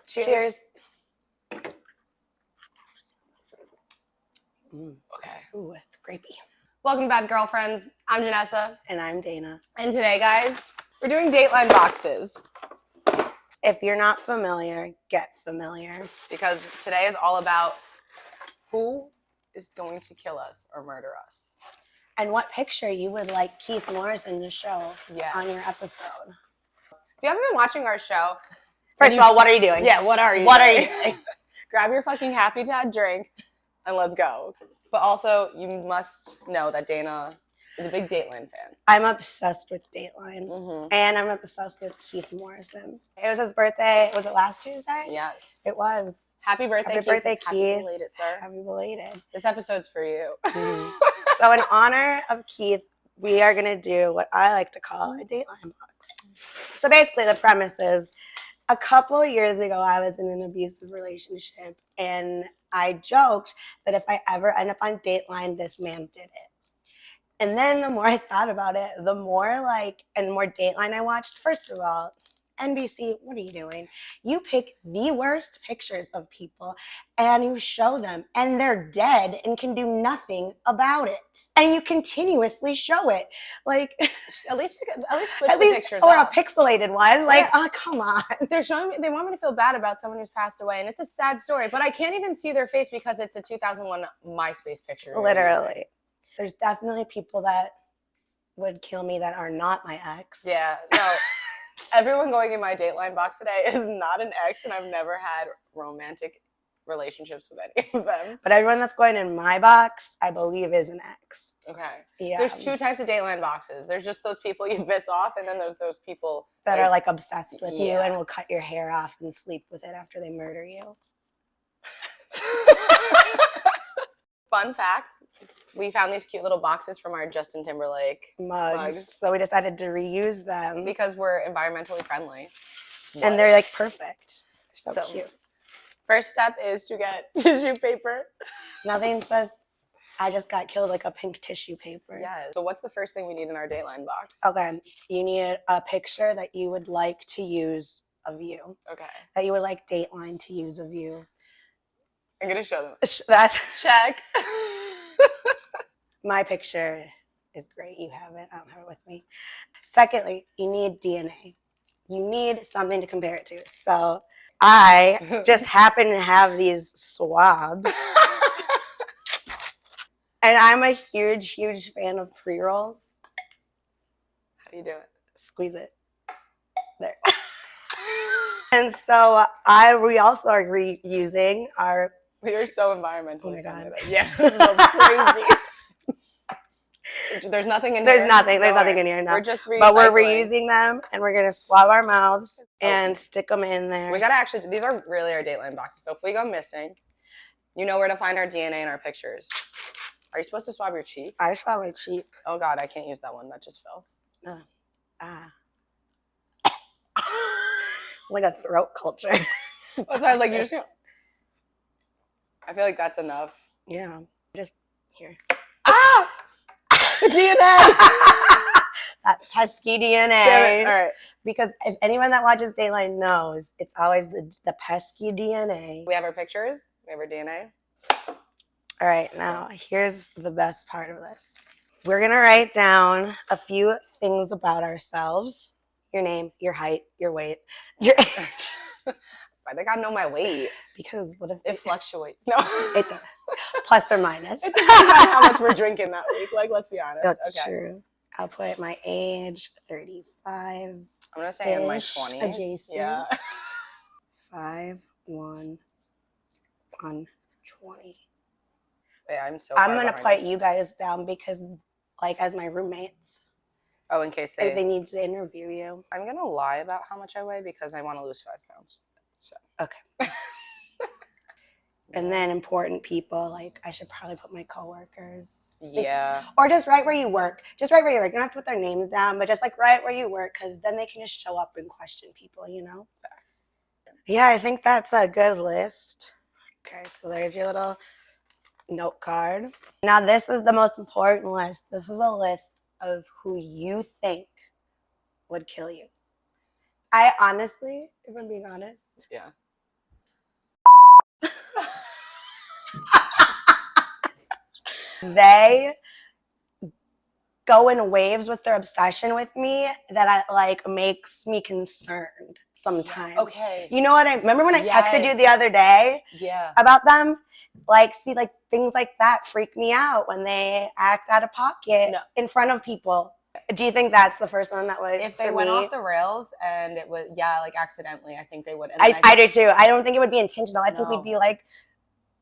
Cheers. Okay. Ooh, it's grapey. Welcome to Bad Girlfriends. I'm Janessa. And I'm Dana. And today, guys, we're doing Dateline boxes. If you're not familiar, get familiar. Because today is all about who is going to kill us or murder us. And what picture you would like Keith Morrison to show on your episode. If you haven't been watching our show... First of all, what are you doing? Yeah, what are you doing? Grab your fucking Happy Dad drink and let's go. But also, you must know that Dana is a big Dateline fan. I'm obsessed with Dateline. Mm-hmm. And I'm obsessed with Keith Morrison. It was his birthday. Was it last Tuesday? Yes. It was. Happy birthday, Happy birthday, Keith. Happy belated, sir. Happy belated. This episode's for you. Mm-hmm. So in honor of Keith, we are going to do what I like to call a Dateline box. So basically the premise is, a couple of years ago, I was in an abusive relationship, and I joked that if I ever end up on Dateline, this man did it. And then the more I thought about it, the more more Dateline I watched. First of all, NBC, what are you doing? You pick the worst pictures of people and you show them and they're dead and can do nothing about it. And you continuously show it. Like at least switch the pictures or up. A pixelated one. Like, yeah. Oh, come on. They're showing me, they want me to feel bad about someone who's passed away, and it's a sad story, but I can't even see their face because it's a 2001 MySpace picture. Literally. There's definitely people that would kill me that are not my ex. Yeah. No. Everyone going in my Dateline box today is not an ex, and I've never had romantic relationships with any of them. But everyone that's going in my box, I believe, is an ex. Okay. Yeah. There's two types of Dateline boxes. There's just those people you piss off, and then there's those people that are obsessed with you and will cut your hair off and sleep with it after they murder you. Fun fact, we found these cute little boxes from our Justin Timberlake mugs. So we decided to reuse them. Because we're environmentally friendly. And they're perfect. They're so cute. First step is to get tissue paper. Nothing says I just got killed like a pink tissue paper. Yes. So what's the first thing we need in our Dateline box? Okay. You need a picture that you would like to use of you. Okay. That you would like Dateline to use of you. I'm going to show them. That's check. My picture is great. You have it. I don't have it with me. Secondly, you need DNA. You need something to compare it to. So I just happen to have these swabs. And I'm a huge, huge fan of pre-rolls. How do you do it? Squeeze it. There. And so we also are reusing our... We are so environmentally Oh my God. Yeah, this smells crazy. There's nothing in here. There's nothing in here now. We're just reusing. But we're reusing them, and we're going to swab our mouths and stick them in there. We got to actually... These are really our Dateline boxes. So if we go missing, you know where to find our DNA and our pictures. Are you supposed to swab your cheeks? I swab my cheek. Oh, God, I can't use that one. That just fell. Like a throat culture. That's why I was like, you just... I feel like that's enough. Yeah. Just here. Ah! DNA! That pesky DNA. Damn it. All right. Because if anyone that watches Dateline knows, it's always the pesky DNA. We have our pictures. We have our DNA. All right. Now, here's the best part of this. We're going to write down a few things about ourselves. Your name, your height, your weight, your age. I think I know my weight. Because what if it fluctuates? No. It does. Plus or minus. It depends on how much we're drinking that week. Let's be honest. That's true. I'll put my age, 35. I'm going to say in my 20s. Adjacent. Yeah. 5'1", 120. Yeah, I'm going to put you guys down because, as my roommates. Oh, in case they need to interview you. I'm going to lie about how much I weigh because I want to lose 5 pounds. So. Okay. And then important people, I should probably put my coworkers. Yeah. Or just write where you work. Just write where you work. You don't have to put their names down, but just write where you work because then they can just show up and question people, Facts. Yeah, I think that's a good list. Okay, so there's your little note card. Now this is the most important list. This is a list of who you think would kill you. I honestly, if I'm being honest, yeah, They go in waves with their obsession with me that makes me concerned sometimes. Okay. You know what I remember when I texted you the Yes. other day Yeah. about them? Things like that freak me out when they act out of pocket in front of people. Do you think that's the first one that would? If they went off the rails and it was accidentally, I think they would. And I do too. I don't think it would be intentional. I think No. we'd be like,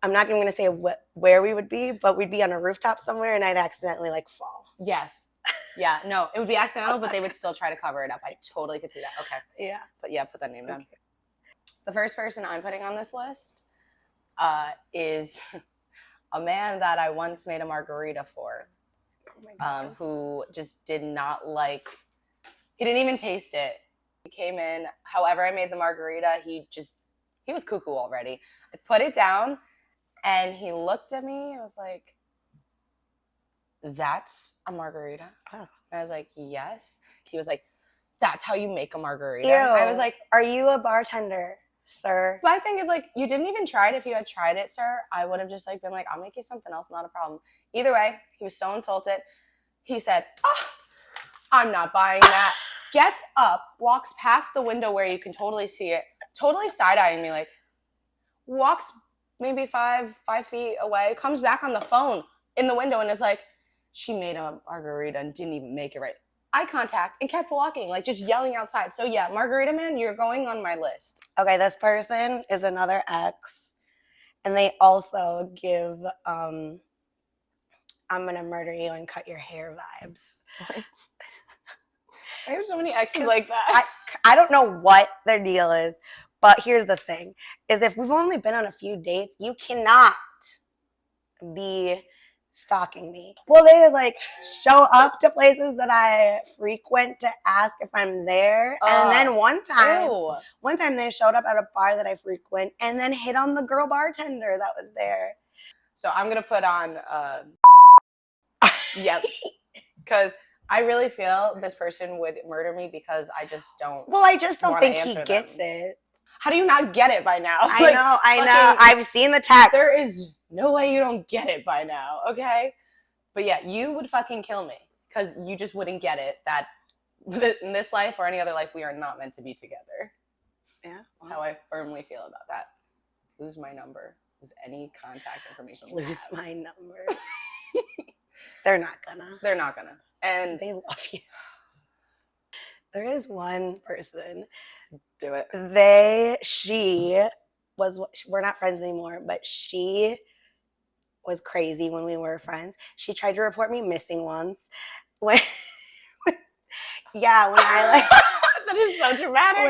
I'm not even going to say where we would be, but we'd be on a rooftop somewhere and I'd accidentally fall. Yes. Yeah. No, it would be accidental, but they would still try to cover it up. I totally could see that. Okay. Yeah. But yeah, put that name down. The first person I'm putting on this list is a man that I once made a margarita for, who just did not he didn't even taste it. He came in, however I made the margarita, he was cuckoo already. I put it down and he looked at me and was like, "That's a margarita?" Oh. And I was like, "Yes." He was like, "That's how you make a margarita?" Ew. I was like, "Are you a bartender, sir?" My thing is you didn't even try it. If you had tried it, sir, I would have just been like, "I'll make you something else, not a problem." Either way, he was so insulted. He said, "Oh, I'm not buying that." Gets up, walks past the window where you can totally see it, totally side-eyeing me, walks maybe five feet away, comes back on the phone in the window and is like, "She made a margarita and didn't even make it right." Eye contact and kept walking, just yelling outside. So yeah, Margarita Man, you're going on my list. Okay, this person is another ex, and they also give I'm gonna murder you and cut your hair vibes. I have so many exes like that. I don't know what their deal is, but here's the thing, is if we've only been on a few dates, you cannot be stalking me. Will they show up to places that I frequent to ask if I'm there? And then one time they showed up at a bar that I frequent and then hit on the girl bartender that was there. So I'm gonna put on yep. Because I really feel this person would murder me because I just don't. Well, I just don't think he gets it. How do you not get it by now? I know. I've seen the text. There is no way you don't get it by now, okay? But yeah, you would fucking kill me because you just wouldn't get it that in this life or any other life, we are not meant to be together. Yeah. That's how I firmly feel about that. Lose my number. Lose any contact information. Lose my number. They're not gonna. And they love you. There is one person. Do it. We're not friends anymore, but she was crazy when we were friends. She tried to report me missing once. When I that is so dramatic.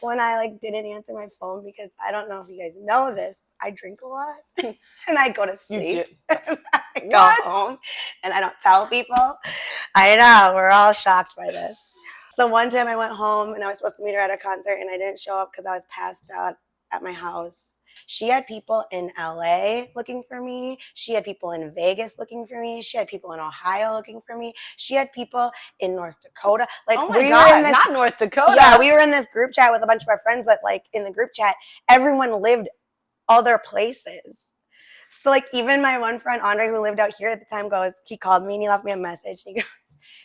When I didn't answer my phone because I don't know if you guys know this, I drink a lot and I go to sleep. I go home and I don't tell people. I know, we're all shocked by this. So one time I went home and I was supposed to meet her at a concert and I didn't show up because I was passed out at my house. She had people in LA looking for me. She had people in Vegas looking for me. She had people in Ohio looking for me. She had people in North Dakota. Oh my God, not North Dakota. Yeah, we were in this group chat with a bunch of our friends, but in the group chat, everyone lived other places. So even my one friend, Andre, who lived out here at the time, he called me and he left me a message. And he goes,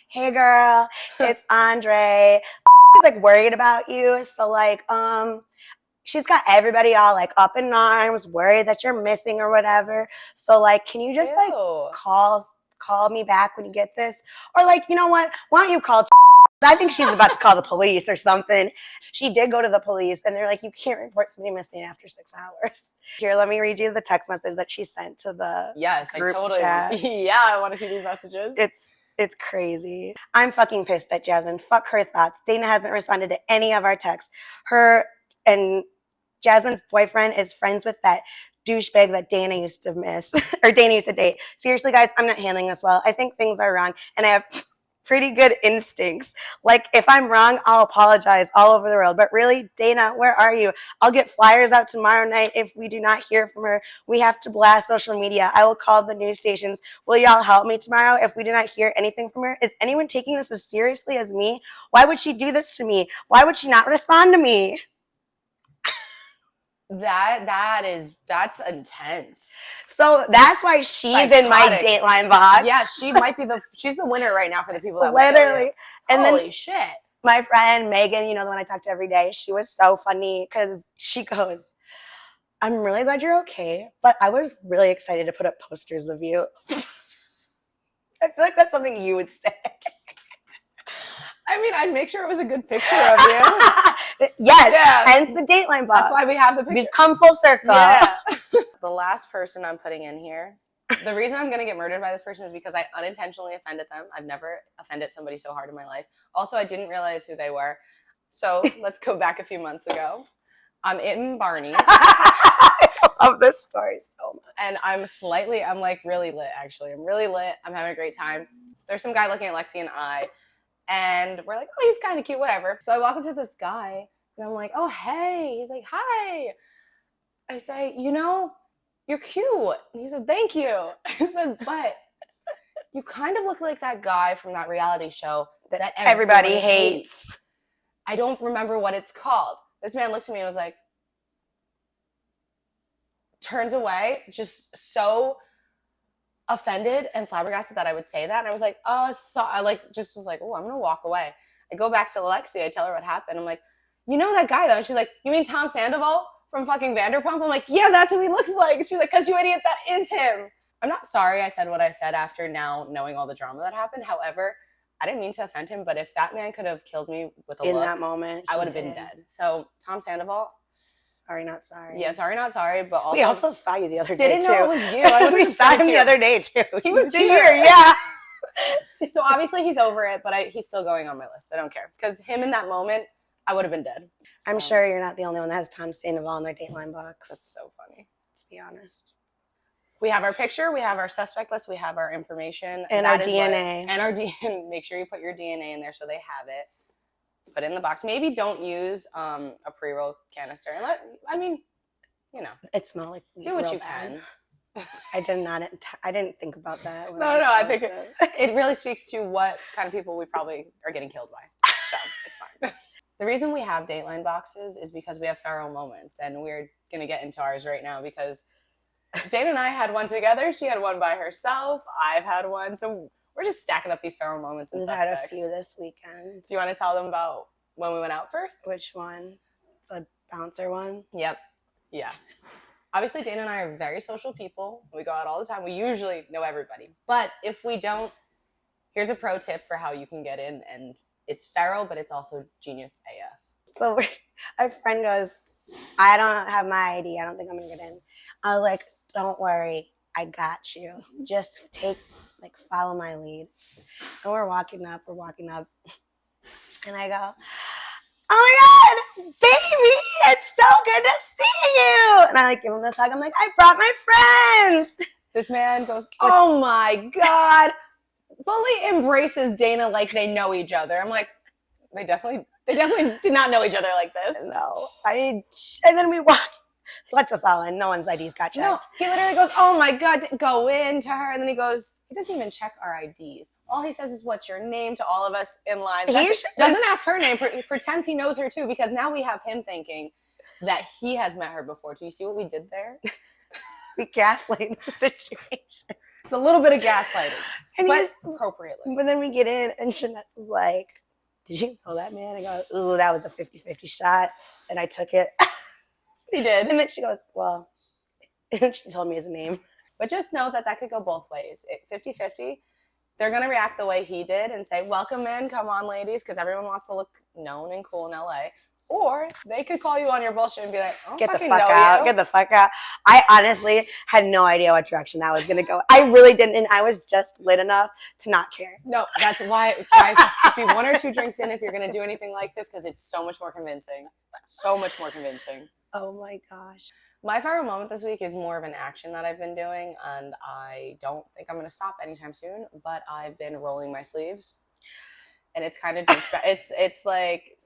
"Hey girl, it's Andre. He's worried about you. So she's got everybody all up in arms, worried that you're missing or whatever. So can you just call me back when you get this? Or you know what? Why don't you call? I think she's about to call the police or something." She did go to the police and they're like, "You can't report somebody missing after 6 hours." Here, let me read you the text message that she sent to the group chat. Yeah, I want to see these messages. It's crazy. "I'm fucking pissed at Jasmine. Fuck her thoughts. Dana hasn't responded to any of our texts. Her and Jasmine's boyfriend is friends with that douchebag that Dana used to miss or Dana used to date. Seriously, guys, I'm not handling this well. I think things are wrong and I have pretty good instincts. If I'm wrong, I'll apologize all over the world. But really, Dana, where are you? I'll get flyers out tomorrow night if we do not hear from her. We have to blast social media. I will call the news stations. Will y'all help me tomorrow if we do not hear anything from her? Is anyone taking this as seriously as me? Why would she do this to me? Why would she not respond to me?" That's intense. So So that's why she's in my Psychotic. Dateline box. Yeah, she's the winner right now for the people that Literally. And Holy then shit. my friend Megan, you know, the one I talk to every day, she was so funny because she goes, I'm really glad you're okay, but I was really excited to put up posters of you. I feel like that's something you would say. I mean, I'd make sure it was a good picture of you. Yes, Yeah. hence the Dateline box. That's why we have the picture. We've come full circle. Yeah. The last person I'm putting in here, the reason I'm going to get murdered by this person is because I unintentionally offended them. I've never offended somebody so hard in my life. Also, I didn't realize who they were. So let's go back a few months ago. I'm in Barney's. I love this story so much. And I'm like really lit, actually. I'm really lit. I'm having a great time. There's some guy looking at Lexi and I. And we're like, oh, he's kind of cute, whatever. So I walk up to this guy. And I'm like, oh, hey. He's like, hi. I say, you know, you're cute. And he said, thank you. I said, but you kind of look like that guy from that reality show that everybody hates. I don't remember what it's called. This man looked at me and was like, turns away, just so offended and flabbergasted that I would say that. And I was like, so I just was like, oh, I'm going to walk away. I go back to Alexia. I tell her what happened. I'm like, you know that guy though? And she's like, you mean Tom Sandoval from fucking Vanderpump? I'm like, yeah, that's who he looks like. And she's like, cause you idiot, that is him. I'm not sorry I said what I said after now knowing all the drama that happened. However, I didn't mean to offend him, but if that man could have killed me with a look, in that moment, I would have been dead. So Tom Sandoval, sorry, not sorry. Yeah, sorry, not sorry, but also we also saw you the other day didn't too. know it was you. I We saw him the other day too. He was here, here. yeah. So obviously he's over it, but he's still going on my list. I don't care because him in that moment, I would have been dead. I'm sure you're not the only one that has Tom Sandoval in their Dateline box. That's so funny. Let's be honest. We have our picture, we have our suspect list, we have our information. And our DNA. And our DNA. Make sure you put your DNA in there so they have it. Put it in the box. Maybe don't use a pre-roll canister. And you know. It smelled like do what you can. I didn't think about that. No, I think it really speaks to what kind of people we probably are getting killed by. So it's fine. The reason we have Dateline boxes is because we have feral moments, and we're going to get into ours right now because Dana and I had one together. She had one by herself. I've had one. So we're just stacking up these feral moments and We've suspects. had a few this weekend. Do you want to tell them about when we went out first? Which one? The bouncer one? Yep. Yeah. Obviously, Dana and I are very social people. We go out all the time. We usually know everybody. But if we don't, here's a pro tip for how you can get in. And it's feral, but it's also genius AF. So our friend goes, I don't have my ID. I don't think I'm going to get in. I was like, don't worry. I got you. Just follow my lead. And we're walking up. And I go, oh my God, baby, it's so good to see you. And I give him this hug. I'm like, I brought my friends. This man goes, oh my God. Fully embraces Dana like they know each other. I'm like, they definitely did not know each other like this. No. And then we walk. Lets us all in. No one's IDs got checked. No, he literally goes, oh my God, go in to her. And then he doesn't even check our IDs. All he says is, what's your name to all of us in line. Doesn't ask her name, pretends he knows her too, because now we have him thinking that he has met her before. Do you see what we did there? We gaslight the situation. It's a little bit of gaslighting, but appropriately. But then we get in, and Jeanette's is like, did you know that man? I go, ooh, that was a 50-50 shot. And I took it. She did. And then she goes, well, and she told me his name. But just know that could go both ways. 50-50, they're going to react the way he did and say, welcome in, come on, ladies, because everyone wants to look known and cool in LA. Or they could call you on your bullshit and be like, oh, get the fuck out. Get the fuck out. I honestly had no idea what direction that was going to go. I really didn't. And I was just lit enough to not care. No, that's why, guys, just be 1 or 2 drinks in if you're going to do anything like this, because it's so much more convincing. So much more convincing. Oh my gosh. My viral moment this week is more of an action that I've been doing, and I don't think I'm going to stop anytime soon, but I've been rolling my sleeves. And it's kind of it's like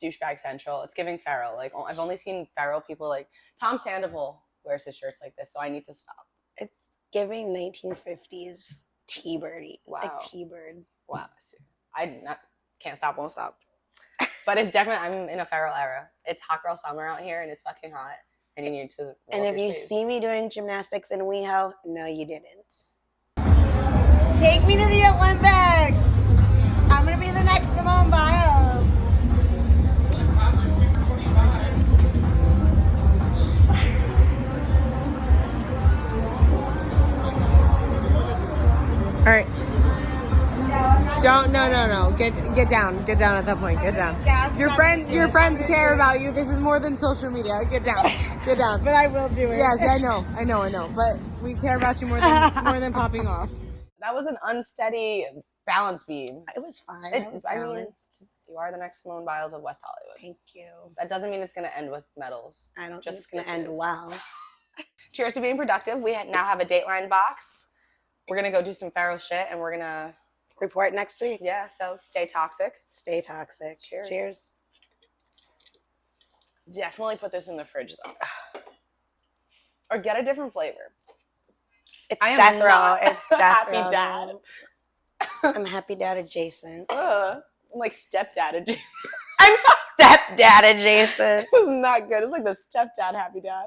douchebag central. It's giving feral. Like, I've only seen feral people, like Tom Sandoval wears his shirts like this, so I need to stop. It's giving 1950s T-birdie. Wow. Like T-bird. Wow. Can't stop, won't stop. But it's definitely, I'm in a feral era. It's hot girl summer out here, and it's fucking hot. and you need to roll And up if your you sleeves. see me doing gymnastics in WeHo, no, you didn't. Take me to the Olympics. I'm gonna be the next Simone Biles. All right. Don't no. Get down. Get down at that point. Get down. Your friends care about you. This is more than social media. Get down. Get down. But I will do it. Yes, I know. But we care about you more than popping off. That was an unsteady balance beam. It was fine. It was balanced. You are the next Simone Biles of West Hollywood. Thank you. That doesn't mean it's going to end with medals. I don't Just think it's going to end well. Cheers to being productive. We now have a Dateline box. We're going to go do some Pharaoh shit, and we're going to report next week. Yeah, so stay toxic. Stay toxic. Cheers. Cheers. Definitely put this in the fridge, though. Or get a different flavor. It's death row. It's death happy row. dad. I'm happy dad adjacent. I'm like stepdad adjacent. I'm stepdad adjacent. This is not good. It's like the stepdad happy dad.